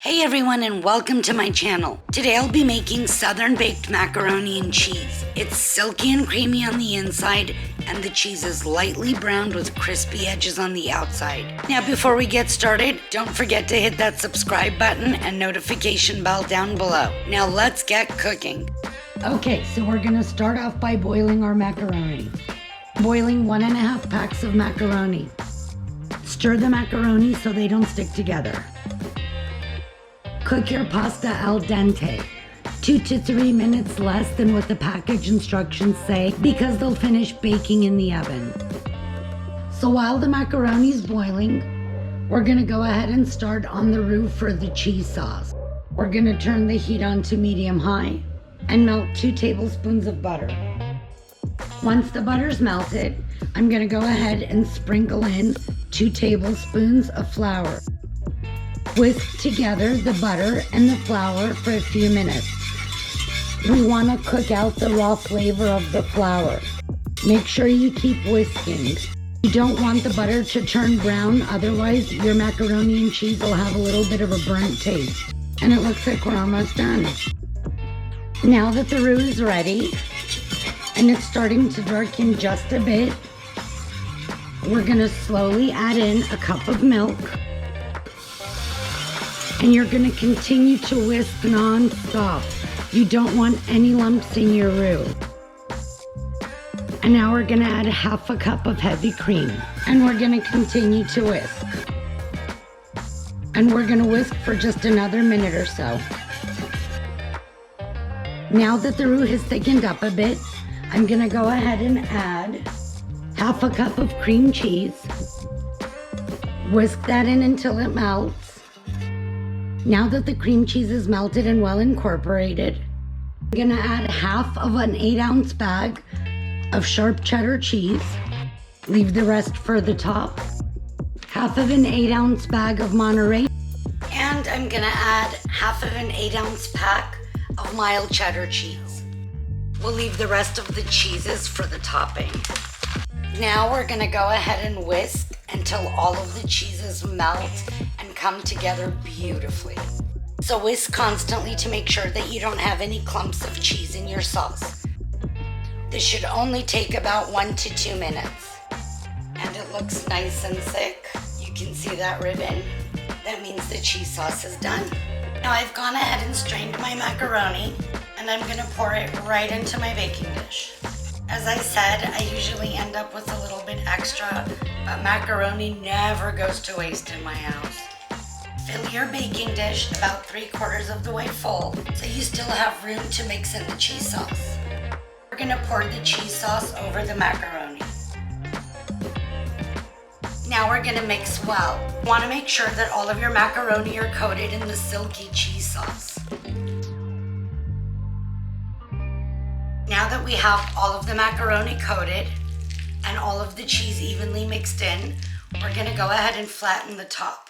Hey everyone, and welcome to my channel. Today I'll be making southern baked macaroni and cheese. It's silky and creamy on the inside, and the cheese is lightly browned with crispy edges on the outside. Now before we get started, don't forget to hit that subscribe button and notification bell down below. Now let's get cooking. Okay, so we're gonna start off by boiling our macaroni. Boiling 1.5 packs of macaroni. Stir the macaroni so they don't stick together. Cook your pasta al dente, 2 to 3 minutes less than what the package instructions say because they'll finish baking in the oven. So while the macaroni is boiling, we're gonna go ahead and start on the roux for the cheese sauce. We're gonna turn the heat on to medium-high and melt 2 tablespoons of butter. Once the butter's melted, I'm gonna go ahead and sprinkle in 2 tablespoons of flour. Whisk together the butter and the flour for a few minutes. We want to cook out the raw flavor of the flour. Make sure you keep whisking. You don't want the butter to turn brown, otherwise your macaroni and cheese will have a little bit of a burnt taste. And it looks like we're almost done. Now that the roux is ready, and it's starting to darken just a bit, we're going to slowly add in a cup of milk. And you're gonna continue to whisk non-stop. You don't want any lumps in your roux. And now we're gonna add 1/2 cup of heavy cream. And we're gonna continue to whisk. And we're gonna whisk for just another minute or so. Now that the roux has thickened up a bit, I'm gonna go ahead and add 1/2 cup of cream cheese. Whisk that in until it melts. Now that the cream cheese is melted and well incorporated, I'm gonna add 1/2 of an 8-ounce bag of Sharp Cheddar Cheese. Leave the rest for the top. 1/2 of an 8-ounce bag of Monterey. And I'm gonna add 1/2 of an 8-ounce pack of Mild Cheddar Cheese. We'll leave the rest of the cheeses for the topping. Now we're gonna go ahead and whisk until all of the cheeses melt and come together beautifully. So whisk constantly to make sure that you don't have any clumps of cheese in your sauce. This should only take about 1 to 2 minutes. And it looks nice and thick. You can see that ribbon. That means the cheese sauce is done. Now I've gone ahead and strained my macaroni, and I'm gonna pour it right into my baking dish. As I said, I usually end up with a little bit extra, but macaroni never goes to waste in my house. Fill your baking dish about 3/4 of the way full, so you still have room to mix in the cheese sauce. We're gonna pour the cheese sauce over the macaroni. Now we're gonna mix well. You wanna make sure that all of your macaroni are coated in the silky cheese sauce. Now that we have all of the macaroni coated and all of the cheese evenly mixed in, we're gonna go ahead and flatten the top.